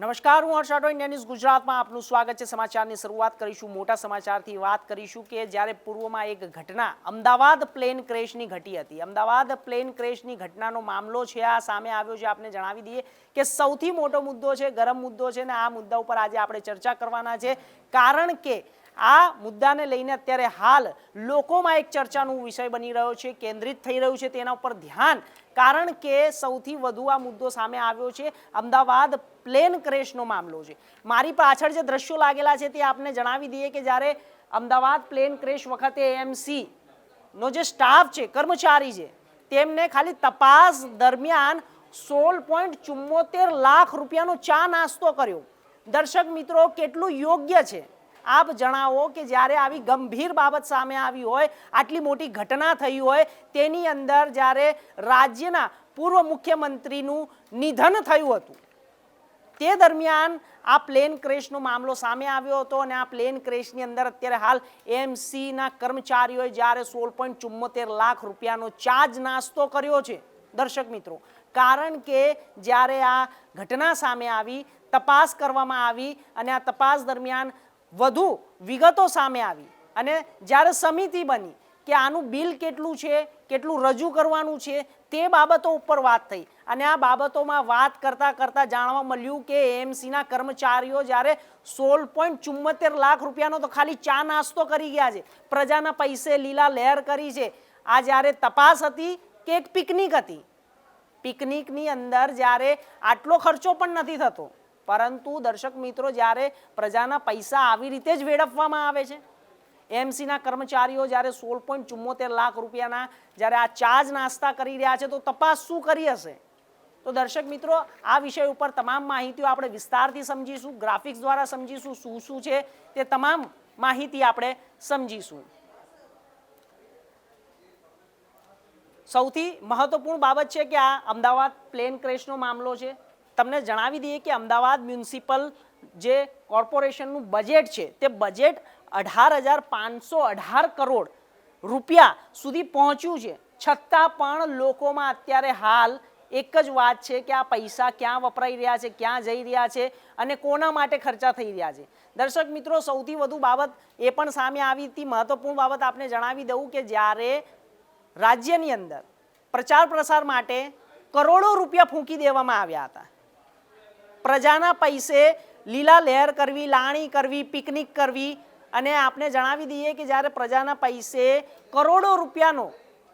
નમસ્કાર, હું હર્ષ Rathod, India news ગુજરાતમાં આપનું સ્વાગત છે। સમાચારની શરૂઆત કરીશું મોટા સમાચારથી। વાત કરીશું કે જ્યારે પૂર્વમાં એક ઘટના અમદાવાદ પ્લેન ક્રેશની ઘટી હતી। અમદાવાદ પ્લેન ક્રેશની ઘટનાનો મામલો છે આ સામે આવ્યો છે। આપને જણાવી દઈએ કે સૌથી મોટો મુદ્દો છે, ગરમ મુદ્દો છે ને આ મુદ્દા ઉપર આજે આપણે ચર્ચા કરવાના છે, કારણ કે આ મુદ્દાને લઈને અત્યારે હાલ લોકોમાં એક ચર્ચાનો વિષય બની રહ્યો છે, કેન્દ્રિત થઈ રહ્યું છે તેના ઉપર ધ્યાન, કારણ કે સૌથી વધુ આ મુદ્દો સામે આવ્યો છે અમદાવાદ પ્લેન ક્રેશનો મામલો છે। મારી પાછળ જે દ્રશ્યો લાગેલા છે તે આપને જણાવી દઈએ કે જ્યારે અમદાવાદ પ્લેન ક્રેશ વખતે એએમસી નો જે સ્ટાફ છે, કર્મચારી છે, તેમને ખાલી તપાસ દરમિયાન 16.74 લાખ રૂપિયાનો ચા નાસ્તો કર્યો। દર્શક મિત્રો, કેટલું યોગ્ય છે આપ જણાવો કે જ્યારે આવી ગંભીર બાબત સામે આવી હોય, આટલી મોટી ઘટના થઈ હોય, તેની અંદર જ્યારે રાજ્યના પૂર્વ મુખ્યમંત્રીનું નિધન થયું હતું, તે દરમિયાન આ પ્લેન ક્રેશનો મામલો સામે આવ્યો હતો અને આ પ્લેન ક્રેશની અંદર અત્યારે હાલ એએમસીના કર્મચારીઓએ જ્યારે 16.74 લાખ રૂપિયાનો ચા જ નાસ્તો કર્યો છે। દર્શક મિત્રો, કારણ કે જ્યારે આ ઘટના સામે આવી, તપાસ કરવામાં આવી અને આ તપાસ દરમિયાન વધુ વિગતો સામે આવી અને જ્યારે સમિતિ બની કે આનું બિલ કેટલું છે, કેટલું રજૂ કરવાનું છે, તે બાબતો ઉપર વાત થઈ અને આ બાબતોમાં વાત કરતાં કરતાં જાણવા મળ્યું કે એએમસીના કર્મચારીઓ જ્યારે 16.74 લાખ રૂપિયાનો તો ખાલી ચા નાસ્તો કરી ગયા છે, પ્રજાના પૈસે લીલા લહેર કરી છે। આ જ્યારે તપાસ હતી કે એક પિકનિક હતી, પિકનિકની અંદર જ્યારે આટલો ખર્ચો પણ નથી થતો, પરંતુ દર્શક મિત્રો, જ્યારે પ્રજાના પૈસા આવી રીતે જ વેડફવામાં આવે છે, એએમસીના કર્મચારીઓ જ્યારે 16.74 લાખ રૂપિયાના જ્યારે આ ચા જ નાસ્તા કરી રહ્યા છે, તો તપાસ શું કરી હશે? તો દર્શક મિત્રો, આ વિષય ઉપર તમામ માહિતીઓ આપણે વિસ્તારથી સમજીશું, ગ્રાફિક્સ દ્વારા સમજીશું, શું શું છે તે તમામ માહિતી આપણે સમજીશું। સૌથી મહત્વપૂર્ણ બાબત છે કે આ અમદાવાદ પ્લેન ક્રેશનો મામલો છે। તમને જણાવી દઈએ કે અમદાવાદ મ્યુનિસિપલ જે કોર્પોરેશનનું બજેટ છે તે બજેટ 18,518 કરોડ રૂપિયા સુધી પહોંચ્યું છે, છતાં પણ લોકોમાં અત્યારે હાલ એક જ વાત છે કે આ પૈસા ક્યાં વપરાઈ રહ્યા છે, ક્યાં જઈ રહ્યા છે અને કોના માટે ખર્ચા થઈ રહ્યા છે। દર્શક મિત્રો, સૌથી વધુ બાબત એ પણ સામે આવી હતી, મહત્વપૂર્ણ બાબત આપને જણાવી દઉં કે જ્યારે રાજ્યની અંદર પ્રચાર પ્રસાર માટે કરોડો રૂપિયા ફૂંકી દેવામાં આવ્યા હતા, પ્રજાના પૈસે લીલા લહેર કરવી, લાણી કરવી, પિકનિક કરવી, અને આપને જણાવી દઈએ કે જ્યારે પ્રજાના પૈસે કરોડો રૂપિયાનો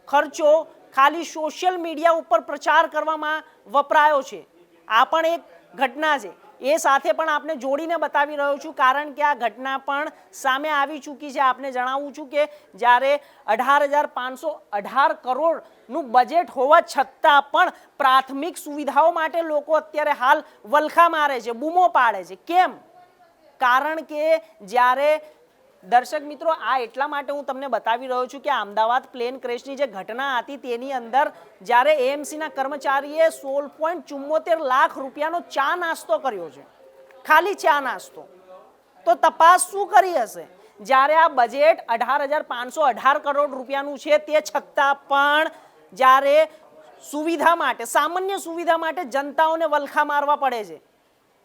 ખર્ચો ખાલી સોશિયલ મીડિયા ઉપર પ્રચાર કરવામાં વપરાયો છે, આ પણ એક ઘટના છે। એ સાથે પણ આપને જોડીને બતાવી રહ્યો છું, કારણ કે આ ઘટના પણ સામે આવી ચૂકી છે। આપને જણાવું છું કે જ્યારે 18,518 કરોડનું બજેટ હોવા છતાં પણ પ્રાથમિક સુવિધાઓ માટે લોકો અત્યારે હાલ વલખા મારે છે, બૂમો પાડે છે। કેમ? કારણ કે જ્યારે દર્શક મિત્રો, આ એટલા માટે હું તમને બતાવી રહ્યો છું કે અમદાવાદ પ્લેન ક્રેશની જે ઘટના હતી તેની અંદર જ્યારે એએમસીના કર્મચારીએ 16.74 લાખ રૂપિયાનો ચા નાસ્તો કર્યો છે, ખાલી ચા નાસ્તો, તો તપાસ શું કરી હશે? જ્યારે આ બજેટ 18,518 કરોડ રૂપિયાનું છે, તે છતાં પણ જ્યારે સુવિધા માટે, સામાન્ય સુવિધા માટે જનતાઓને વલખા મારવા પડે છે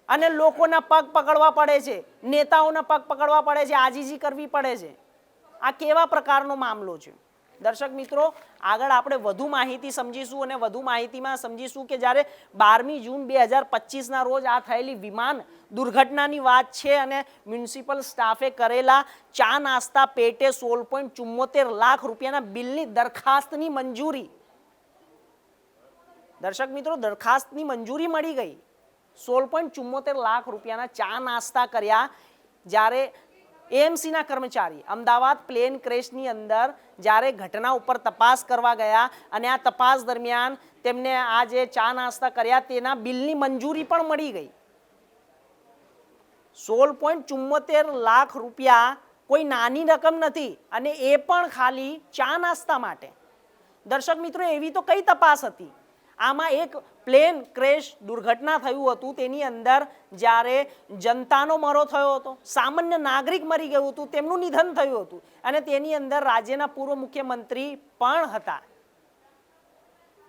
અને લોકોના પગ પકડવા પડે છે, નેતાઓના પગ પકડવા પડે છે, આજીજી કરવી પડે છે। આ કેવા પ્રકારનો મામલો છે? દર્શક મિત્રો, આગળ આપણે વધુ માહિતી સમજીશું અને વધુ માહિતીમાં સમજીશું કે જ્યારે 12મી જૂન 2025ના રોજ આ થયેલી વિમાન દુર્ઘટનાની વાત છે અને મ્યુનિસિપલ સ્ટાફે કરેલા ચા નાસ્તા પેટે 16.74 લાખ રૂપિયાના બિલની દરખાસ્તની મંજૂરી, દર્શક મિત્રો, દરખાસ્તની મંજૂરી મળી ગઈ। 16.74 લાખ રૂપિયાના ચા નાસ્તા કર્યા જ્યારે એએમસીના કર્મચારી અમદાવાદ પ્લેન ક્રેશની અંદર જ્યારે ઘટના ઉપર તપાસ કરવા ગયા અને આ તપાસ દરમિયાન તેમને આ જે ચા નાસ્તા કર્યા તેના બિલની મંજૂરી પણ મળી ગઈ। 16.74 લાખ રૂપિયા કોઈ નાની રકમ નથી અને એ પણ ખાલી ચા નાસ્તા માટે। દર્શક મિત્રો, એવી તો કઈ તપાસ હતી? આમાં એક પ્લેન ક્રેશ દુર્ઘટના થયું હતું, તેની અંદર જ્યારે જનતાનો મરો થયો હતો, સામાન્ય નાગરિક મરી ગયું હતું, તેમનું નિધન થયું હતું અને તેની અંદર રાજ્યના પૂર્વ મુખ્યમંત્રી પણ હતા।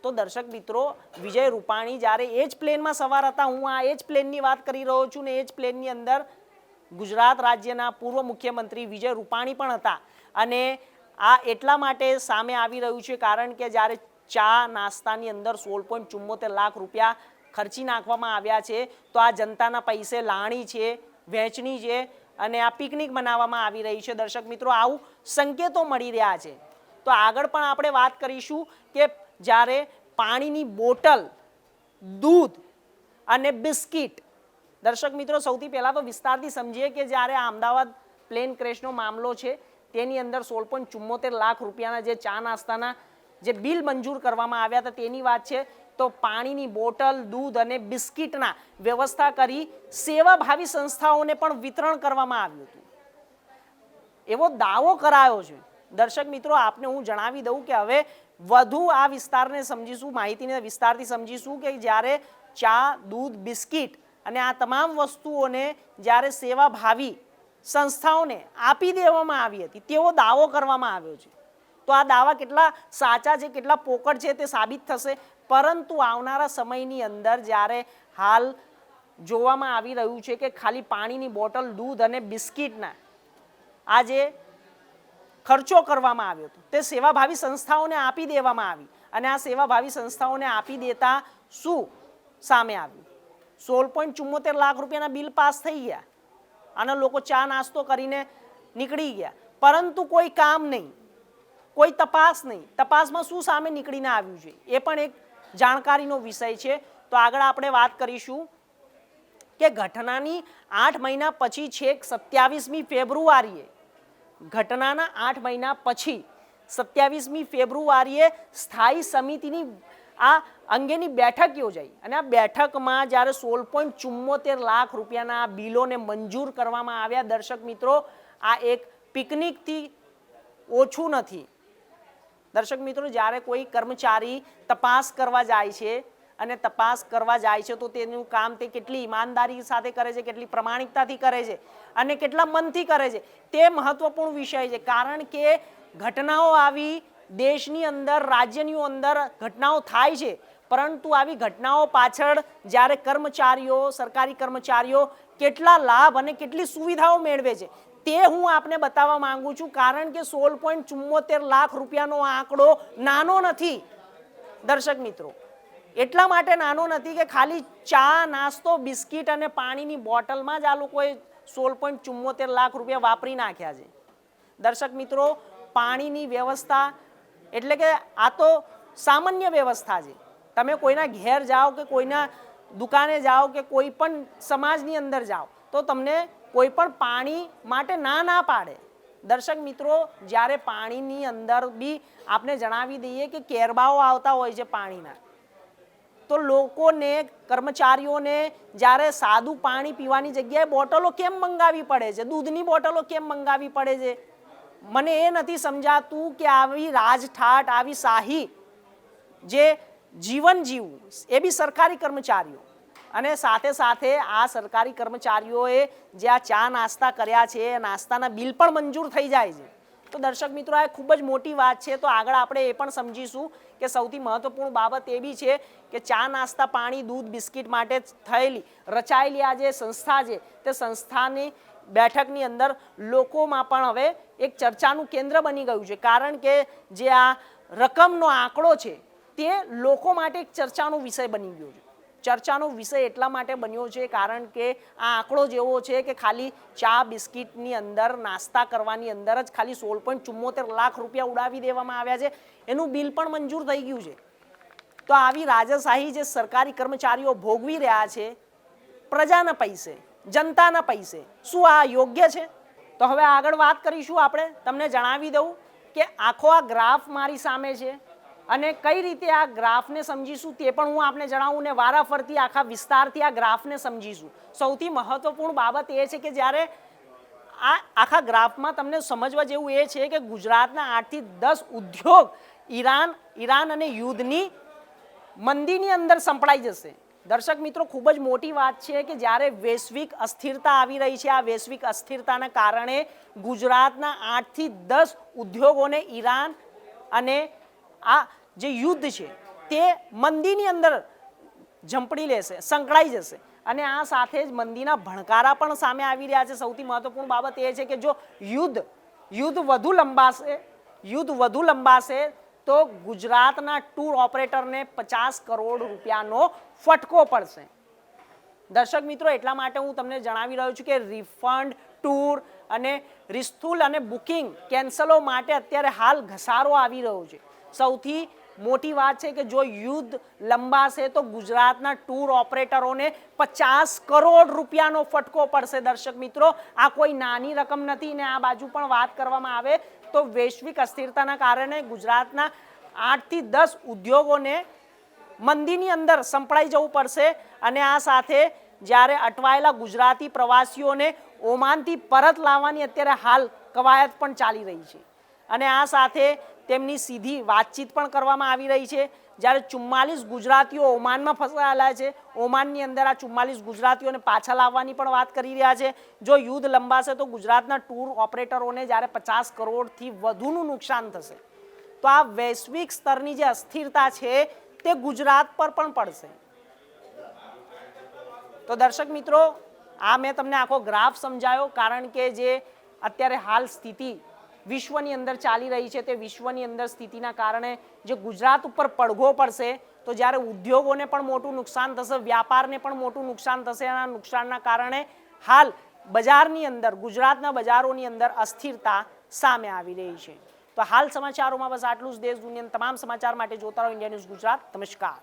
તો દર્શક મિત્રો, વિજય રૂપાણી જ્યારે એ જ પ્લેનમાં સવાર હતા, હું આ એ જ પ્લેનની વાત કરી રહ્યો છું ને એ જ પ્લેનની અંદર ગુજરાત રાજ્યના પૂર્વ મુખ્યમંત્રી વિજય રૂપાણી પણ હતા. અને આ એટલા માટે સામે આવી રહ્યું છે કારણ કે જ્યારે ચા નાસ્તાની અંદર 16.74 લાખ રૂપિયા ખર્ચી નાખવામાં આવ્યા છે, તો આ જનતાના પૈસે લાણી છે, વહેંચણી છે અને આ પિકનિક મનાવવામાં આવી રહી છે. દર્શક મિત્રો, આવું સંકેતો મળી રહ્યા છે. તો આગળ પણ આપણે વાત કરીશું કે જ્યારે પાણીની બોટલ, દૂધ અને બિસ્કિટ, દર્શક મિત્રો સૌથી પહેલાં તો વિસ્તારથી સમજીએ કે જ્યારે આ અમદાવાદ પ્લેન ક્રેશનો મામલો છે તેની અંદર 16.74 લાખ રૂપિયાના જે ચા નાસ્તાના જે બિલ મંજૂર કરવામાં આવ્યા હતા તેની વાત છે. તો પાણીની બોટલ, દૂધ અને બિસ્કિટના વ્યવસ્થા કરી સેવાભાવી સંસ્થાઓને પણ વિતરણ કરવામાં આવ્યું હતું એવો દાવો કરાયો છે. દર્શક મિત્રો, આપને હું જણાવી દઉં કે હવે વધુ આ વિસ્તારને સમજીશું, માહિતીને વિસ્તારથી સમજીશું કે જ્યારે ચા, દૂધ, બિસ્કિટ અને આ તમામ વસ્તુઓને જ્યારે સેવાભાવી સંસ્થાઓને આપી દેવામાં આવી હતી તેવો દાવો કરવામાં આવ્યો છે. તો આ દાવા કેટલા સાચા છે, કેટલા પોકળ છે તે સાબિત થશે. પરંતુ આવનારા સમયની અંદર જ્યારે હાલ જોવામાં આવી રહ્યું છે કે ખાલી પાણીની બોટલ, દૂધ અને બિસ્કિટના આ જે ખર્ચો કરવામાં આવ્યો હતો તે સેવાભાવી સંસ્થાઓને આપી દેવામાં આવી અને આ સેવાભાવી સંસ્થાઓને આપી દેતા શું સામે આવ્યું? 16.74 લાખ રૂપિયાના બિલ પાસ થઈ ગયા અને લોકો ચા નાસ્તો કરીને નીકળી ગયા, પરંતુ કોઈ કામ નહીં, કોઈ તપાસ નહીં. તપાસમાં શું સામે નીકળીને આવ્યું છે એ પણ એક જાણકારીનો વિષય છે. તો આગળ આપણે વાત કરીશું કે ઘટનાની 8 મહિના પછી છેક 27મી ફેબ્રુઆરીએ ઘટનાના 8 મહિના પછી 27મી ફેબ્રુઆરીએ સ્થાયી સમિતિની આ અંગેની બેઠક યોજાઈ અને આ બેઠકમાં જ્યારે 16.74 લાખ રૂપિયાના આ બિલોને મંજૂર કરવામાં આવ્યા. દર્શક મિત્રો, આ એક પિકનિકથી ઓછું નથી. દર્શક મિત્રો, જ્યારે કોઈ કર્મચારી તપાસ કરવા જાય છે અને તપાસ કરવા જાય છે તો તેનું કામ તે કેટલી ઈમાનદારી સાથે કરે છે, કેટલી પ્રમાણિકતાથી કરે છે અને કેટલા મનથી કરે છે તે મહત્વપૂર્ણ વિષય છે. કારણ કે ઘટનાઓ આવી દેશની અંદર, રાજ્યની અંદર ઘટનાઓ થાય છે, પરંતુ આવી ઘટનાઓ પાછળ જ્યારે કર્મચારીઓ, સરકારી કર્મચારીઓ કેટલા લાભ અને કેટલી સુવિધાઓ મેળવે છે તે હું આપને બતાવવા માંગુ છું. કારણ કે 16.74 લાખ રૂપિયાનો આંકડો નાનો નથી દર્શક મિત્રો. એટલા માટે નાનો નથી કે ખાલી ચા, નાસ્તો, બિસ્કિટ અને પાણીની બોટલમાં જ આ લોકોએ 16.74 લાખ રૂપિયા વાપરી નાખ્યા છે. દર્શક મિત્રો, પાણીની વ્યવસ્થા એટલે કે આ તો સામાન્ય વ્યવસ્થા છે. તમે કોઈના ઘેર જાઓ કે કોઈના દુકાને જાઓ કે કોઈ પણ સમાજની અંદર જાઓ તો તમને કોઈ પણ પાણી માટે ના પાડે. દર્શક મિત્રો, જ્યારે પાણીની અંદર બી આપણે જણાવી દઈએ કે કેરબાઓ આવતા હોય છે પાણીના, તો લોકોને, કર્મચારીઓને જ્યારે સાદું પાણી પીવાની જગ્યાએ બોટલો કેમ મંગાવી પડે છે, દૂધની બોટલો કેમ મંગાવી પડે છે? મને એ નથી સમજાતું કે આવી રાજઠાઠ, આવી શાહી જે જીવન જીવવું એ બી સરકારી કર્મચારીઓ અને સાથે સાથે આ સરકારી કર્મચારીઓએ જે આ ચા નાસ્તા કર્યા છે એ નાસ્તાના બિલ પણ મંજૂર થઈ જાય છે. તો દર્શક મિત્રો, આ ખૂબ જ મોટી વાત છે. તો આગળ આપણે એ પણ સમજીશું કે સૌથી મહત્વપૂર્ણ બાબત એ બી છે કે ચા નાસ્તા, પાણી, દૂધ, બિસ્કિટ માટે થયેલી, રચાયેલી આ જે સંસ્થા છે તે સંસ્થાની બેઠકની અંદર લોકોમાં પણ હવે એક ચર્ચાનું કેન્દ્ર બની ગયું છે. કારણ કે જે આ રકમનો આંકડો છે તે લોકો માટે એક ચર્ચાનો વિષય બની ગયો છે. ચર્ચાનો વિષય એટલા માટે બન્યો છે કારણ કે આ આંકડો જેવો છે કે ખાલી ચા, બિસ્કિટની અંદર, નાસ્તા કરવાની અંદર જ ખાલી 16.74 લાખ રૂપિયા ઉડાવી દેવામાં આવ્યા છે. એનું બિલ પણ મંજૂર થઈ ગયું છે. તો આવી રાજાશાહી જે સરકારી કર્મચારીઓ ભોગવી રહ્યા છે પ્રજાના પૈસે, જનતાના પૈસે, શું આ યોગ્ય છે? તો હવે આગળ વાત કરીશું. આપણે તમને જણાવી દઉં કે આખો આ ગ્રાફ મારી સામે છે અને કઈ રીતે આ ગ્રાફને સમજીશું તે પણ હું આપને જણાવું ને વારાફરતી આખા વિસ્તારથી આ ગ્રાફને સમજીશું. સૌથી મહત્વપૂર્ણ બાબત એ છે કે જ્યારે આ આખા ગ્રાફમાં તમને સમજવા જેવું એ છે કે ગુજરાતના 8 થી 10 ઉદ્યોગ ઈરાન અને યુદ્ધની મંદીની અંદર સંપડાઈ જશે. દર્શક મિત્રો, ખૂબ જ મોટી વાત છે કે જ્યારે વૈશ્વિક અસ્થિરતા આવી રહી છે, આ વૈશ્વિક અસ્થિરતાના કારણે ગુજરાતના 8 થી 10 ઉદ્યોગોને ઈરાન અને આ જે યુદ્ધ છે તે મંદીની અંદર ઝંપડી લેશે, સંકળાઈ જશે અને આ સાથે જ મંદીના ભણકારા પણ સામે આવી રહ્યા છે. સૌથી મહત્વપૂર્ણ બાબત એ છે કે જો યુદ્ધ વધુ લંબાશે તો ગુજરાતના ટૂર ઓપરેટરને 50 કરોડ રૂપિયાનો ફટકો પડશે. દર્શક મિત્રો, એટલા માટે હું તમને જણાવી રહ્યો છું કે રિફંડ, ટૂર અને રિસ્ટુલ અને બુકિંગ કેન્સલો માટે અત્યારે હાલ ઘસારો આવી રહ્યો છે. સૌથી મોટી વાત છે કે જો યુદ્ધ લંબાશે તો ગુજરાતના ટૂર ઓપરેટરોને 50 કરોડ રૂપિયાનો ફટકો પડશે. દર્શક મિત્રો, આ કોઈ નાની રકમ નથી. ને આ બાજુ પણ વાત કરવામાં આવે તો વૈશ્વિક અસ્થિરતાના કારણે ગુજરાતના 8 થી 10 ઉદ્યોગોને મંદીની અંદર સંપડાઈ જવું પડશે અને આ સાથે જ્યારે અટવાયેલા ગુજરાતી પ્રવાસીઓને ઓમાનથી પરત લાવવાની અત્યારે હાલ કવાયત પણ ચાલી રહી છે અને આ સાથે તેમની સીધી વાતચીત પણ કરવામાં આવી રહી છે. જ્યારે 44 ગુજરાતીઓ ઓમાનમાં ફસાયેલા છે, ઓમાનની અંદર આ 44 ગુજરાતીઓને પાછા લાવવાની પણ વાત કરી રહ્યા છે. જો યુદ્ધ લંબાશે તો ગુજરાતના ટૂર ઓપરેટરોને જ્યારે 50 કરોડથી વધુનું નુકસાન થશે તો આ વૈશ્વિક સ્તરની જે અસ્થિરતા છે તે ગુજરાત પર પણ પડશે. તો દર્શક મિત્રો, આ મેં તમને આખો ગ્રાફ સમજાયો કારણ કે જે અત્યારે હાલ સ્થિતિ વિશ્વની અંદર ચાલી રહી છે તે વિશ્વની અંદર સ્થિતિના કારણે જે ગુજરાત ઉપર પડઘો પડશે તો જ્યારે ઉદ્યોગોને પણ મોટું નુકસાન થશે, વ્યાપારને પણ મોટું નુકસાન થશે. આ નુકસાનના કારણે હાલ બજારની અંદર, ગુજરાતના બજારોની અંદર અસ્થિરતા સામે આવી રહી છે. તો હાલ સમાચારોમાં બસ આટલું જ. દેશ દુનિયાના તમામ સમાચાર માટે જોતા રહો ઇન્ડિયા ન્યૂઝ ગુજરાત. નમસ્કાર.